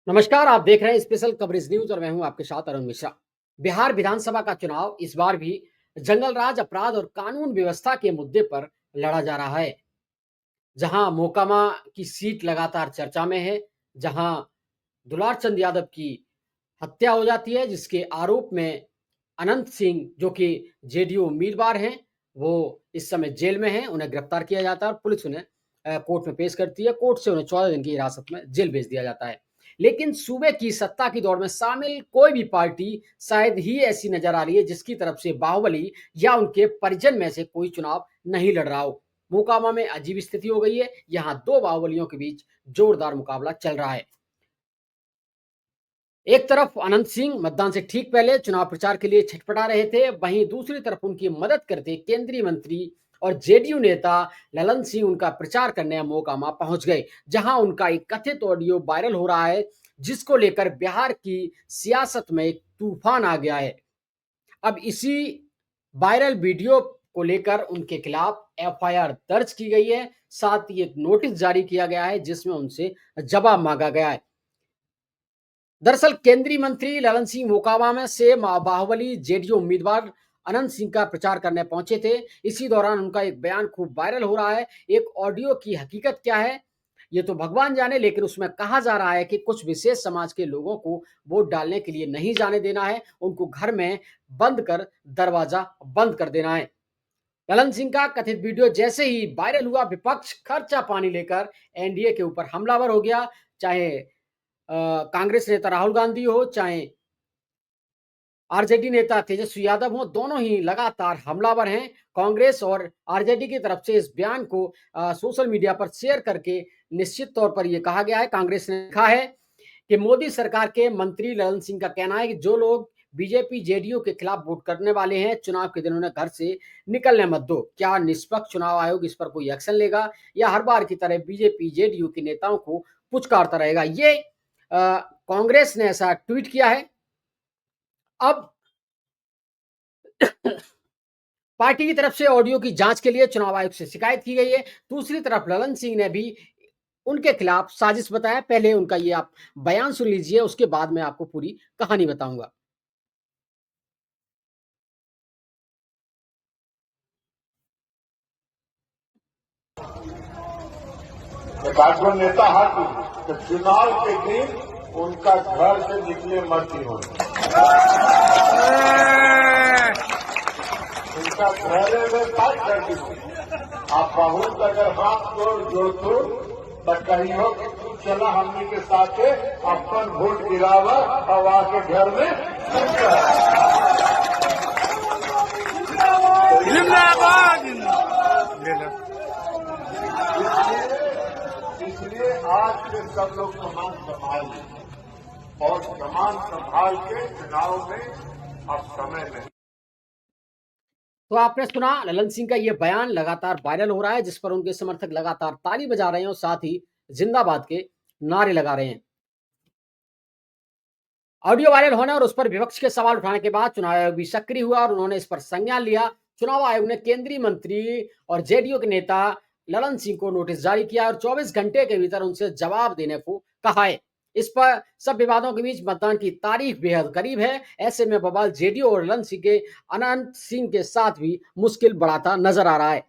नमस्कार, आप देख रहे हैं स्पेशल कवरेज न्यूज और मैं हूं आपके साथ अरुण मिश्रा। बिहार विधानसभा का चुनाव इस बार भी जंगल राज, अपराध और कानून व्यवस्था के मुद्दे पर लड़ा जा रहा है। जहां मोकामा की सीट लगातार चर्चा में है, जहां दुलार चंद यादव की हत्या हो जाती है, जिसके आरोप में अनंत सिंह जो कि जेडीयू उम्मीदवार हैं, वो इस समय जेल में हैं। उन्हें गिरफ्तार किया जाता है और पुलिस उन्हें कोर्ट में पेश करती है। कोर्ट से उन्हें 14 दिन की हिरासत में जेल भेज दिया जाता है। लेकिन सूबे की सत्ता की दौड़ में शामिल कोई भी पार्टी शायद ही ऐसी नजर आ रही है जिसकी तरफ से बाहुबली या उनके परिजन में से कोई चुनाव नहीं लड़ रहा हो। मोकामा में अजीब स्थिति हो गई है। यहाँ दो बाहुबलियों के बीच जोरदार मुकाबला चल रहा है। एक तरफ अनंत सिंह मतदान से ठीक पहले चुनाव प्रचार के लिए छटपटा रहे थे, वहीं दूसरी तरफ उनकी मदद करते केंद्रीय मंत्री और जेडीयू नेता ललन सिंह उनका प्रचार करने मोकामा पहुंच गए, जहां उनका एक कथित ऑडियो वायरल हो रहा है, जिसको लेकर बिहार की सियासत में एक तूफान आ गया है। अब इसी वायरल वीडियो को लेकर उनके खिलाफ एफआईआर दर्ज की गई है। साथ ही एक नोटिस जारी किया गया है जिसमें उनसे जवाब मांगा गया है। दरअसल केंद्रीय मंत्री ललन सिंह मोकामा में से बाहुबली जेडीयू उम्मीदवार अनंत सिंह का प्रचार करने पहुंचे थे। इसी दौरान उनका एक बयान खूब वायरल हो रहा है। एक ऑडियो की हकीकत क्या है ये तो भगवान जाने, लेकिन उसमें कहा जा रहा है कि कुछ विशेष समाज के लोगों को वोट डालने के लिए नहीं जाने देना है, उनको घर में बंद कर दरवाजा बंद कर देना है। ललन सिंह का कथित वीडियो जैसे ही वायरल हुआ, विपक्ष खर्चा पानी लेकर एनडीए के ऊपर हमलावर हो गया। चाहे कांग्रेस नेता राहुल गांधी हो, चाहे आरजेडी नेता तेजस्वी यादव हो, दोनों ही लगातार हमलावर हैं। कांग्रेस और आरजेडी की तरफ से इस बयान को सोशल मीडिया पर शेयर करके निश्चित तौर पर यह कहा गया है, कांग्रेस ने लिखा है कि मोदी सरकार के मंत्री ललन सिंह का कहना है कि जो लोग बीजेपी जेडीयू के खिलाफ वोट करने वाले हैं, चुनाव के दिन उन्हें घर से निकलने मत दो। क्या निष्पक्ष चुनाव आयोग इस पर कोई एक्शन लेगा या हर बार की तरह बीजेपी जेडीयू के नेताओं को पुचकारता रहेगा? ये कांग्रेस ने ऐसा ट्वीट किया है। अब पार्टी की तरफ से ऑडियो की जांच के लिए चुनाव आयोग से शिकायत की गई है। दूसरी तरफ ललन सिंह ने भी उनके खिलाफ साजिश बताया। पहले उनका ये आप बयान सुन लीजिए, उसके बाद मैं आपको पूरी कहानी बताऊंगा। भाजपा नेता हाथी तो चुनाव के दिन उनका घर से निकले मत ही होने, उनका घरे में बात कर दीजिए। आप बहुत अगर हाथ जोड़ तो कही हो कि तू चला हमनी के साथ अपन वोट गिरावा और आके घर में इसलिए आज के सब लोग कमान संभाल लें और कमान संभाल के चुनाव में अब समय नहीं। तो आपने सुना ललन सिंह का ये बयान लगातार वायरल हो रहा है, जिस पर उनके समर्थक लगातार ताली बजा रहे हैं और साथ ही जिंदाबाद के नारे लगा रहे हैं। ऑडियो वायरल होने और उस पर विपक्ष के सवाल उठाने के बाद चुनाव आयोग भी सक्रिय हुआ और उन्होंने इस पर संज्ञान लिया। चुनाव आयोग ने केंद्रीय मंत्री और जेडीयू के नेता ललन सिंह को नोटिस जारी किया और 24 घंटे के भीतर उनसे जवाब देने को कहा है। इस पर सब विवादों के बीच मतदान की तारीख बेहद करीब है। ऐसे में बवाल जेडीयू और ललन सिंह के अनंत सिंह के साथ भी मुश्किल बढ़ाता नजर आ रहा है।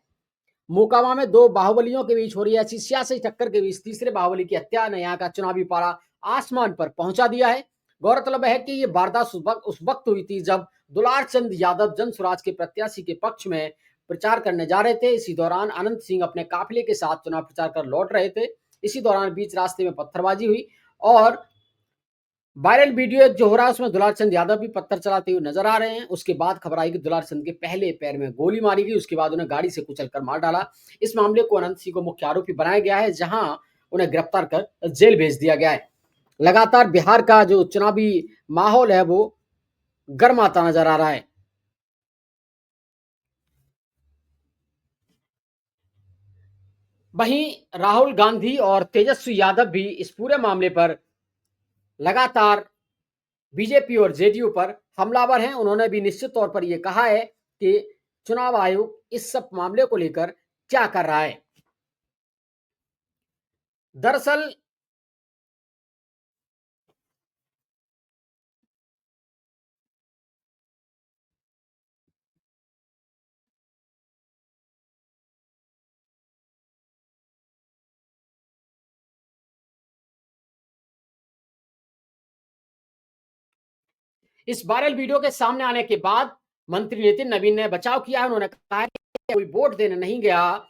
मोकामा में दो बाहुबलियों के बीच हो रही ऐसी सियासी टक्कर के बीच तीसरे बाहुबली की हत्या ने यहाँ का चुनावी पारा आसमान पर पहुंचा दिया है। गौरतलब है कि ये वारदात उस वक्त हुई थी जब दुलार चंद यादव जन स्वराज के प्रत्याशी के पक्ष में प्रचार करने जा रहे थे। इसी दौरान अनंत सिंह अपने काफिले के साथ चुनाव प्रचार कर लौट रहे थे। इसी दौरान बीच रास्ते में पत्थरबाजी हुई और वायरल वीडियो एक जो हो रहा है उसमें दुलार चंद यादव भी पत्थर चलाते हुए नजर आ रहे हैं। उसके बाद खबर आई कि दुलार चंद के पहले पैर में गोली मारी गई, उसके बाद उन्हें गाड़ी से कुचलकर मार डाला। इस मामले को अनंत सिंह को मुख्य आरोपी बनाया गया है, जहां उन्हें गिरफ्तार कर जेल भेज दिया गया है। लगातार बिहार का जो चुनावी माहौल है वो गर्माता नजर आ रहा है। वहीं राहुल गांधी और तेजस्वी यादव भी इस पूरे मामले पर लगातार बीजेपी और जेडीयू पर हमलावर हैं। उन्होंने भी निश्चित तौर पर यह कहा है कि चुनाव आयोग इस सब मामले को लेकर क्या कर रहा है। दरअसल इस वायरल वीडियो के सामने आने के बाद मंत्री नितिन नवीन ने बचाव किया है। उन्होंने कहा है कि कोई वोट देने नहीं गया,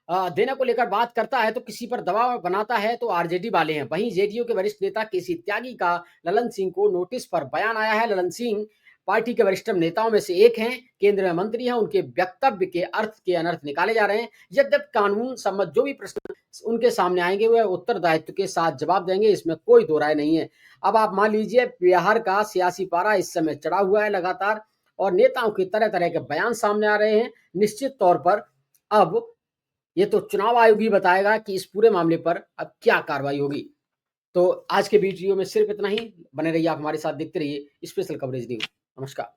देने को लेकर बात करता है तो किसी पर दबाव बनाता है तो आरजेडी वाले हैं। वहीं जेडीयू के वरिष्ठ नेता केसी त्यागी का ललन सिंह को नोटिस पर बयान आया है। ललन सिंह पार्टी के वरिष्ठ नेताओं में से एक हैं, केंद्रीय मंत्री हैं। उनके वक्तव्य के अर्थ के अनर्थ निकाले जा रहे हैं। यद्यपि कानून सम्मत जो भी प्रश्न उनके सामने आएंगे वह उत्तरदायित्व के साथ जवाब देंगे, इसमें कोई दो राय नहीं है। अब आप मान लीजिए बिहार का सियासी पारा इस समय चढ़ा हुआ है लगातार, और नेताओं के तरह तरह के बयान सामने आ रहे हैं। निश्चित तौर पर अब ये तो चुनाव आयोग ही बताएगा कि इस पूरे मामले पर अब क्या कार्रवाई होगी। तो आज के वीडियो में सिर्फ इतना ही। बने रहिए आप हमारे साथ, देखते रहिए स्पेशल कवरेज न्यूज। नमस्कार।